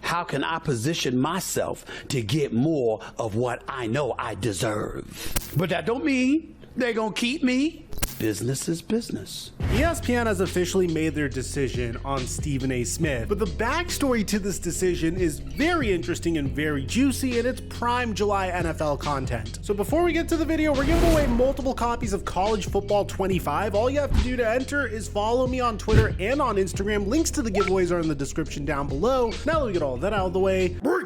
how can I position myself to get more of what I know I deserve? But that don't mean they're gonna keep me. Business is business. ESPN has officially made their decision on Stephen A. Smith, but the backstory to this decision is very interesting and very juicy, and it's prime July NFL content. So before we get to the video, we're giving away multiple copies of College Football 25. All you have to do to enter is follow me on Twitter and on Instagram. Links to the giveaways are in the description down below. Now that we get all that out of the way, break!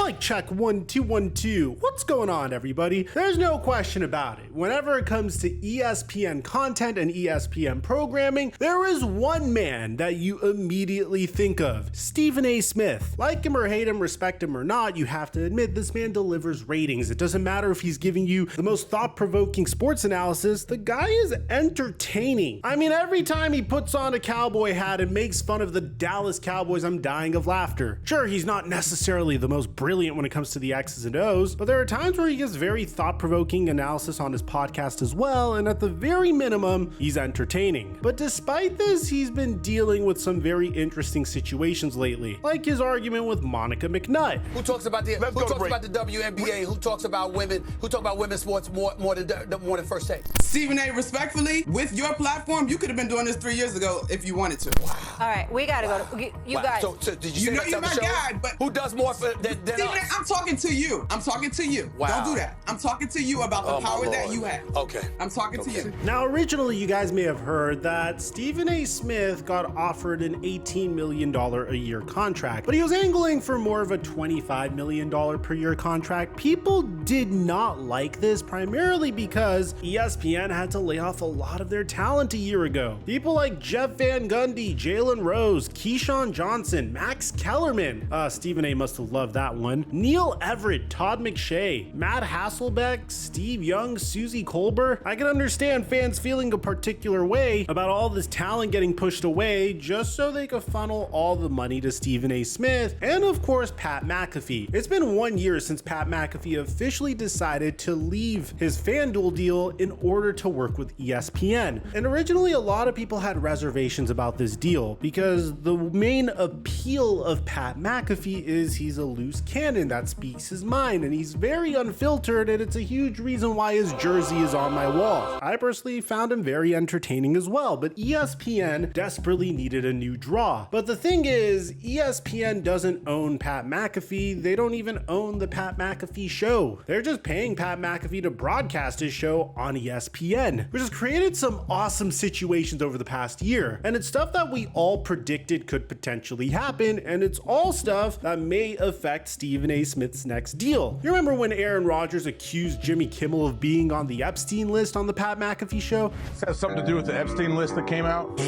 Mic check 1 2 1 2. What's going on, everybody? There's no question about it. Whenever it comes to ESPN content and ESPN programming, there is one man that you immediately think of: Stephen A. Smith. Like him or hate him, respect him or not, you have to admit this man delivers ratings. It doesn't matter if he's giving you the most thought-provoking sports analysis, the guy is entertaining. I mean, every time he puts on a cowboy hat and makes fun of the Dallas Cowboys, I'm dying of laughter. Sure, he's not necessarily the most brilliant when it comes to the X's and O's, but there are times where he gives very thought-provoking analysis on his podcast as well, and at the very minimum, he's entertaining. But despite this, he's been dealing with some very interesting situations lately, like his argument with Monica McNutt. Who talks about the WNBA? Who talks about women? Who talk about women's sports more than First Take? Stephen A., respectfully, with your platform, you could have been doing this 3 years ago if you wanted to. Wow. All right, we gotta go. You guys. So did you know you're my guy, but who does more than Stephen A., us? I'm talking to you. I'm talking to you. Wow. Don't do that. I'm talking to you about the power that you have. Okay. I'm talking to you. Now, originally, you guys may have heard that Stephen A. Smith got offered an $18 million a year contract, but he was angling for more of a $25 million per year contract. People did not like this, primarily because ESPN had to lay off a lot of their talent a year ago. People like Jeff Van Gundy, Jalen Rose, Keyshawn Johnson, Max Kellerman. Stephen A. must have loved that one. Neil Everett, Todd McShay, Matt Hasselbeck, Steve Young, Susie Colbert. I can understand fans feeling a particular way about all this talent getting pushed away just so they could funnel all the money to Stephen A. Smith and, of course, Pat McAfee. It's been 1 year since Pat McAfee officially decided to leave his FanDuel deal in order to work with ESPN. And originally, a lot of people had reservations about this deal because the main appeal of Pat McAfee is he's a loose cannon that speaks his mind, and he's very unfiltered, and it's a huge reason why his jersey is on my wall. I personally found him very entertaining as well, but ESPN desperately needed a new draw. But the thing is, ESPN doesn't own Pat McAfee. They don't even own the Pat McAfee show. They're just paying Pat McAfee to broadcast his show on ESPN, which has created some awesome situations over the past year. And it's stuff that we all predicted could potentially happen, and it's all stuff that may affect Stephen A. Smith's next deal. You remember when Aaron Rodgers accused Jimmy Kimmel of being on the Epstein list on the Pat McAfee show? This has something to do with the Epstein list that came out?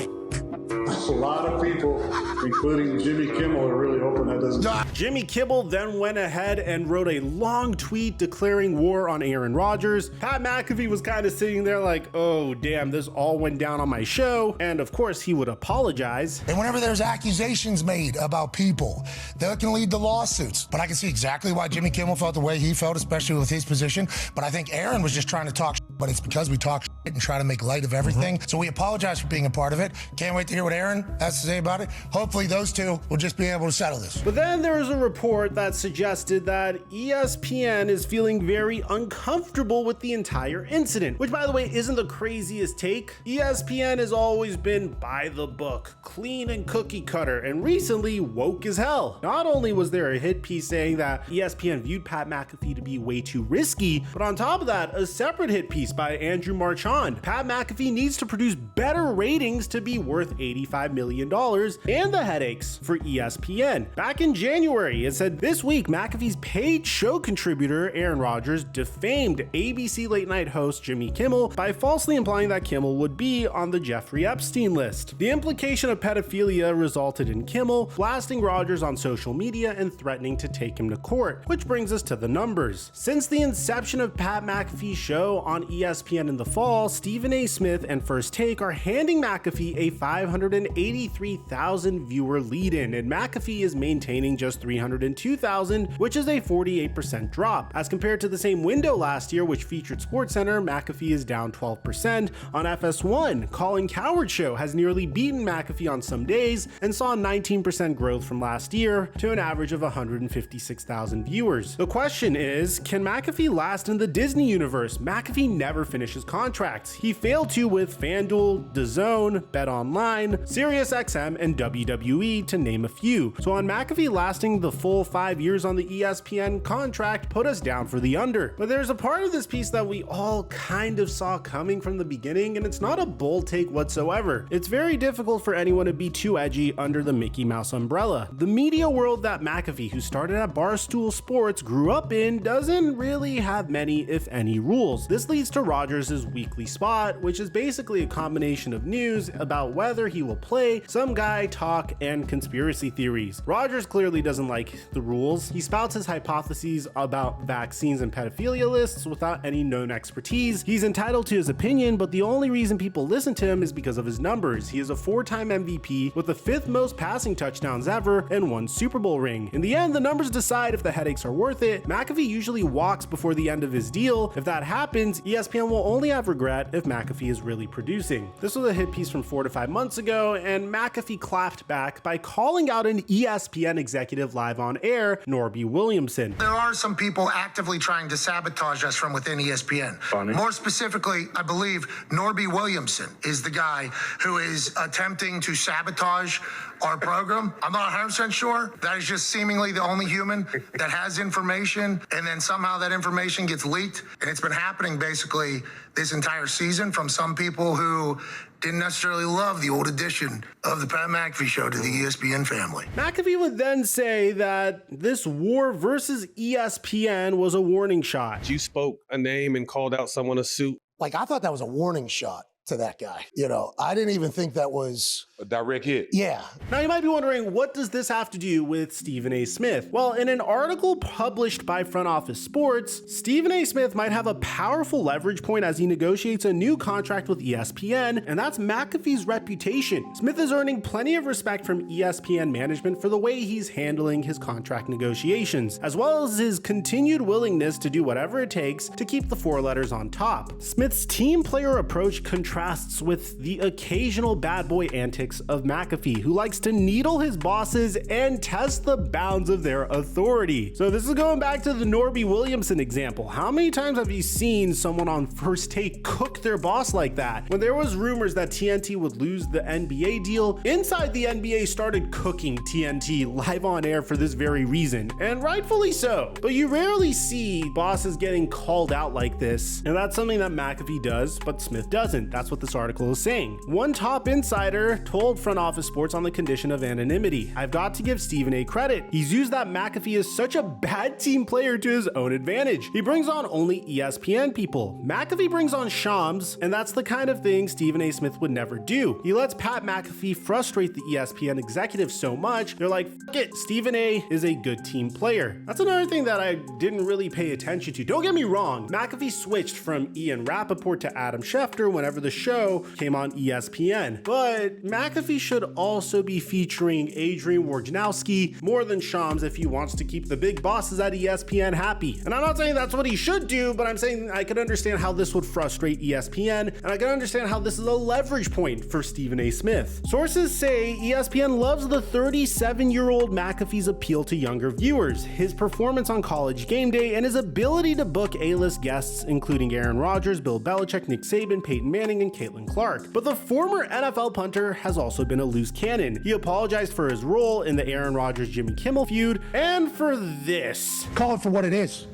A lot of people, including Jimmy Kimmel, are really hoping that doesn't. Jimmy Kimmel then went ahead and wrote a long tweet declaring war on Aaron Rodgers. Pat McAfee was kind of sitting there like, oh damn, this all went down on my show. And of course he would apologize. And whenever there's accusations made about people, that can lead to lawsuits. But I can see exactly why Jimmy Kimmel felt the way he felt, especially with his position. But I think Aaron was just trying to talk shit, but it's because we talk shit and try to make light of everything. So we apologize for being a part of it. Can't wait to hear what Aaron has to say about it. Hopefully those two will just be able to settle this. But then there was a report that suggested that ESPN is feeling very uncomfortable with the entire incident, which, by the way, isn't the craziest take. ESPN has always been by the book, clean and cookie cutter, and recently woke as hell. Not only was there a hit piece saying that ESPN viewed Pat McAfee to be way too risky, but on top of that, a separate hit piece by Andrew Marchand. Pat McAfee needs to produce better ratings to be worth $85 million and the headaches for ESPN. Back in January, it said this week McAfee's paid show contributor Aaron Rodgers defamed ABC late night host Jimmy Kimmel by falsely implying that Kimmel would be on the Jeffrey Epstein list. The implication of pedophilia resulted in Kimmel blasting Rodgers on social media and threatening to take him to court, which brings us to the numbers. Since the inception of Pat McAfee's show on ESPN in the fall, Stephen A. Smith and First Take are handing McAfee a 583,000 viewer lead-in, and McAfee is maintaining just 302,000, which is a 48% drop. As compared to the same window last year, which featured SportsCenter, McAfee is down 12%. On FS1, Colin Cowherd Show has nearly beaten McAfee on some days and saw 19% growth from last year to an average of 156,000 viewers. The question is, can McAfee last in the Disney universe? McAfee never finishes contracts. He failed to with FanDuel, DAZN, BetOnline, SiriusXM, and WWE, to name a few. So on McAfee lasting the full 5 years on the ESPN contract put us down for the under. But there's a part of this piece that we all kind of saw coming from the beginning, and it's not a bold take whatsoever. It's very difficult for anyone to be too edgy under the Mickey Mouse umbrella. The media world that McAfee, who started at Barstool Sports, grew up in doesn't really have many, if any, rules. This leads to Rodgers' weekly spot, which is basically a combination of news about whether he will play, some guy talk, and conspiracy theories. Rodgers clearly doesn't like the rules. He spouts his hypotheses about vaccines and pedophilia lists without any known expertise. He's entitled to his opinion, but the only reason people listen to him is because of his numbers. He is a 4-time MVP with the 5th most passing touchdowns ever and 1 Super Bowl ring. In the end, the numbers decide if the headaches are worth it. McAfee usually walks before the end of his deal. If that happens, ESPN will only have regret if McAfee is really producing. This was a hit piece from 4 to 5 months ago, and McAfee clapped back by calling out an ESPN executive live on air, Norby Williamson. There are some people actively trying to sabotage us from within ESPN. Funny. More specifically, I believe Norby Williamson is the guy who is attempting to sabotage our program. I'm not 100% sure. That is just seemingly the only human that has information, and then somehow that information gets leaked. And it's been happening basically this entire season from some people who didn't necessarily love the old edition of the Pat McAfee show to the ESPN family. McAfee would then say that this war versus ESPN was a warning shot. You spoke a name and called out someone a suit. Like, I thought that was a warning shot to that guy. You know, I didn't even think that was A direct hit. Yeah. Now you might be wondering, what does this have to do with Stephen A. Smith? Well, in an article published by Front Office Sports, Stephen A. Smith might have a powerful leverage point as he negotiates a new contract with ESPN, and that's McAfee's reputation. Smith is earning plenty of respect from ESPN management for the way he's handling his contract negotiations, as well as his continued willingness to do whatever it takes to keep the four letters on top. Smith's team player approach contrasts with the occasional bad boy antics of McAfee, who likes to needle his bosses and test the bounds of their authority. So this is going back to the Norby Williamson example. How many times have you seen someone on First Take cook their boss like that? When there was rumors that TNT would lose the NBA deal, Inside the NBA started cooking TNT live on air for this very reason, and rightfully so. But you rarely see bosses getting called out like this, and that's something that McAfee does, but Smith doesn't. That's what this article is saying. One top insider told Front Office Sports on the condition of anonymity, "I've got to give Stephen A. credit. He's used that McAfee is such a bad team player to his own advantage. He brings on only ESPN people. McAfee brings on Shams, and that's the kind of thing Stephen A. Smith would never do. He lets Pat McAfee frustrate the ESPN executives so much, they're like, f it, Stephen A. is a good team player." That's another thing that I didn't really pay attention to. Don't get me wrong, McAfee switched from Ian Rappaport to Adam Schefter whenever the show came on ESPN. But McAfee should also be featuring Adrian Wojnarowski more than Shams if he wants to keep the big bosses at ESPN happy. And I'm not saying that's what he should do, but I'm saying I can understand how this would frustrate ESPN, and I can understand how this is a leverage point for Stephen A. Smith. Sources say ESPN loves the 37-year-old McAfee's appeal to younger viewers, his performance on College Game Day, and his ability to book A-list guests including Aaron Rodgers, Bill Belichick, Nick Saban, Peyton Manning, and Caitlin Clark. But the former NFL punter has also been a loose cannon. He apologized for his role in the Aaron Rodgers-Jimmy Kimmel feud, and for this. Call it for what it is.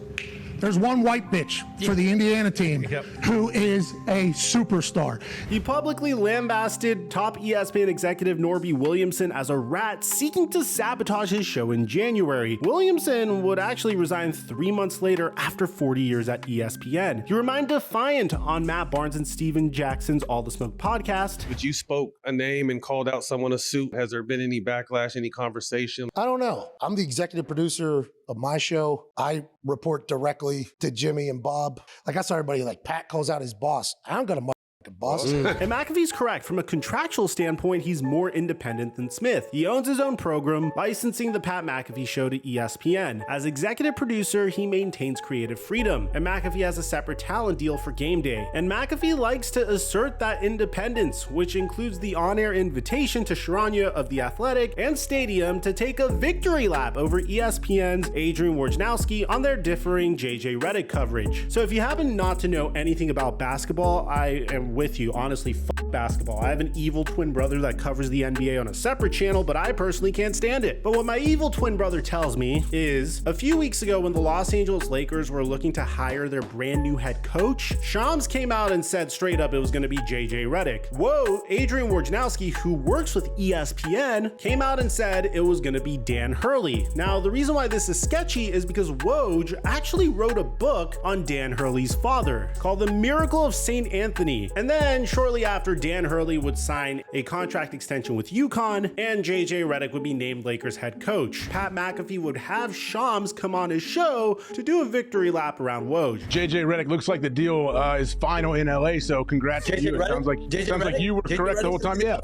There's one white bitch for the Indiana team who is a superstar. He publicly lambasted top ESPN executive Norby Williamson as a rat seeking to sabotage his show in January. Williamson would actually resign 3 months later after 40 years at ESPN. He remained defiant on Matt Barnes and Steven Jackson's All the Smoke podcast. But you spoke a name and called out someone a suit. Has there been any backlash, any conversation? I don't know. I'm the executive producer of my show. I report directly to Jimmy and Bob. Like I saw everybody like Pat calls out his boss. I don't got a boss. And McAfee's correct. From a contractual standpoint, he's more independent than Smith. He owns his own program, licensing the Pat McAfee show to ESPN. As executive producer, he maintains creative freedom, and McAfee has a separate talent deal for game day. And McAfee likes to assert that independence, which includes the on-air invitation to Sharanya of The Athletic and Stadium to take a victory lap over ESPN's Adrian Wojnarowski on their differing JJ Redick coverage. So if you happen not to know anything about basketball, I am with you. Honestly, fuck basketball. I have an evil twin brother that covers the NBA on a separate channel, but I personally can't stand it. But what my evil twin brother tells me is a few weeks ago when the Los Angeles Lakers were looking to hire their brand new head coach, Shams came out and said straight up it was going to be JJ Redick. Whoa, Adrian Wojnarowski, who works with ESPN, came out and said it was going to be Dan Hurley. Now, the reason why this is sketchy is because Woj actually wrote a book on Dan Hurley's father called The Miracle of St. Anthony. And then shortly after, Dan Hurley would sign a contract extension with UConn, and JJ Redick would be named Lakers head coach. Pat McAfee would have Shams come on his show to do a victory lap around Woj. JJ Redick, looks like the deal is final in LA, so congrats to you. It sounds like you were correct the whole time. Yeah.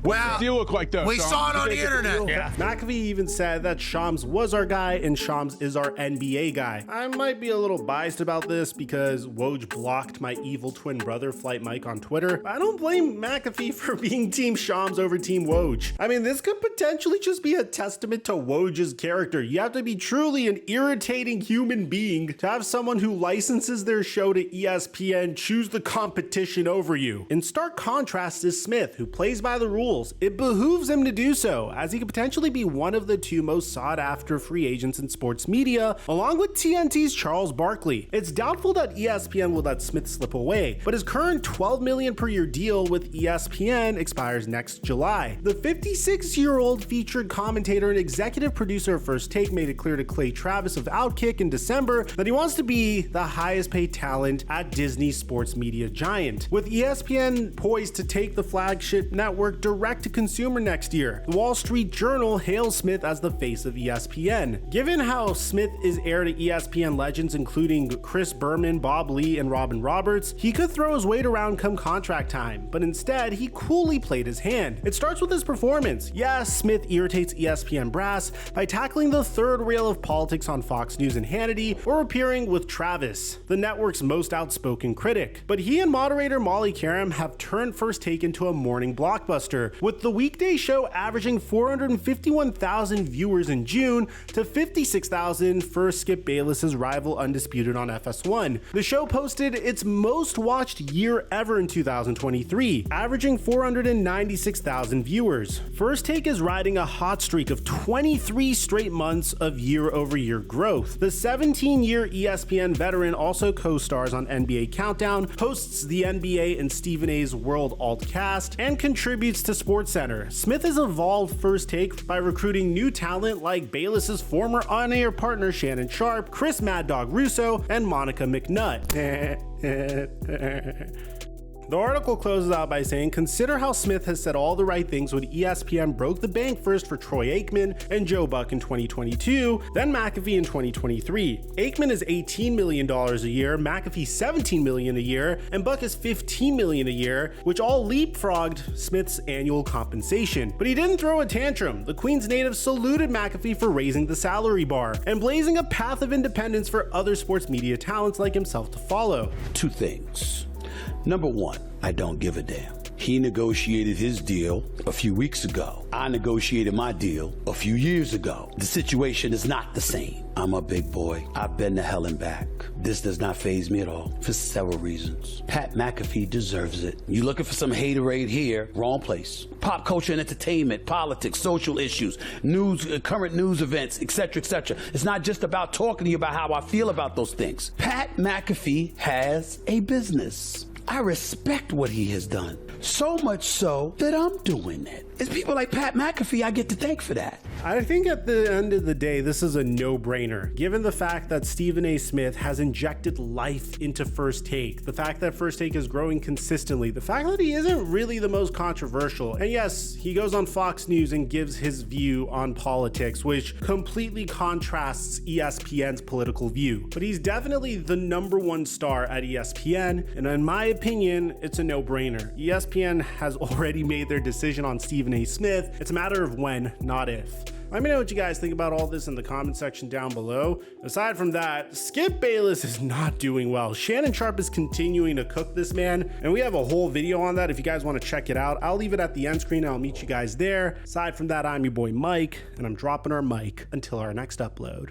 What's the deal look like though? We saw it on the internet. Yeah. McAfee even said that Shams was our guy and Shams is our NBA guy. I might be a little biased about this because Woj blocked my evil twin brother, Flight Mike, on Twitter. But I don't blame McAfee for being Team Shams over Team Woj. I mean, this could potentially just be a testament to Woj's character. You have to be truly an irritating human being to have someone who licenses their show to ESPN choose the competition over you. In stark contrast is Smith, who plays by the rules. It behooves him to do so, as he could potentially be one of the two most sought-after free agents in sports media, along with TNT's Charles Barkley. It's doubtful that ESPN will let Smith slip away, but his current $12 million per year deal with ESPN expires next July. The 56-year-old featured commentator and executive producer of First Take made it clear to Clay Travis of Outkick in December that he wants to be the highest paid talent at Disney's sports media giant, with ESPN poised to take the flagship network direct to consumer next year. The Wall Street Journal hails Smith as the face of ESPN. Given how Smith is heir to ESPN legends including Chris Berman, Bob Lee, and Robin Roberts, he could throw his weight around come contract time, but instead he coolly played his hand. It starts with his performance. Yes, Smith irritates ESPN brass by tackling the third rail of politics on Fox News and Hannity, or appearing with Travis, the network's most outspoken critic. But he and moderator Molly Karam have turned First Take into a morning blockbuster, with the weekday show averaging 451,000 viewers in June to 56,000 for Skip Bayless's rival Undisputed on FS1. The show posted its most watched year ever in 2023, averaging 496,000 viewers. First Take is riding a hot streak of 23 straight months of year-over-year growth. The 17-year ESPN veteran also co-stars on NBA Countdown, hosts the NBA and Stephen A's World Altcast, and contributes to SportsCenter. Smith has evolved First Take by recruiting new talent like Bayless's former on-air partner Shannon Sharp, Chris Mad Dog Russo, and Monica McNutt. The article closes out by saying, consider how Smith has said all the right things when ESPN broke the bank first for Troy Aikman and Joe Buck in 2022, then McAfee in 2023. Aikman is $18 million a year, McAfee $17 million a year, and Buck is $15 million a year, which all leapfrogged Smith's annual compensation. But he didn't throw a tantrum. The Queens native saluted McAfee for raising the salary bar and blazing a path of independence for other sports media talents like himself to follow. Two things. Number one, I don't give a damn. He negotiated his deal a few weeks ago. I negotiated my deal a few years ago. The situation is not the same. I'm a big boy. I've been to hell and back. This does not faze me at all for several reasons. Pat McAfee deserves it. You looking for some haterade here, wrong place. Pop culture and entertainment, politics, social issues, news, current news events, etc., etc. It's not just about talking to you about how I feel about those things. Pat McAfee has a business. I respect what he has done, so much so that I'm doing it. It's people like Pat McAfee I get to thank for that. I think at the end of the day, this is a no-brainer, given the fact that Stephen A. Smith has injected life into First Take, the fact that First Take is growing consistently, the fact that he isn't really the most controversial. And yes, he goes on Fox News and gives his view on politics, which completely contrasts ESPN's political view. But he's definitely the #1 star at ESPN, and in my opinion, it's a no-brainer. ESPN has already made their decision on Stephen A. Smith. It's a matter of when, not if. Let me know what you guys think about all this in the comment section down below. Aside from that, Skip Bayless is not doing well. Shannon Sharpe is continuing to cook this man, and we have a whole video on that if you guys want to check it out. I'll leave it at the end screen and I'll meet you guys there. Aside from that, I'm your boy Mike, and I'm dropping our mic until our next upload.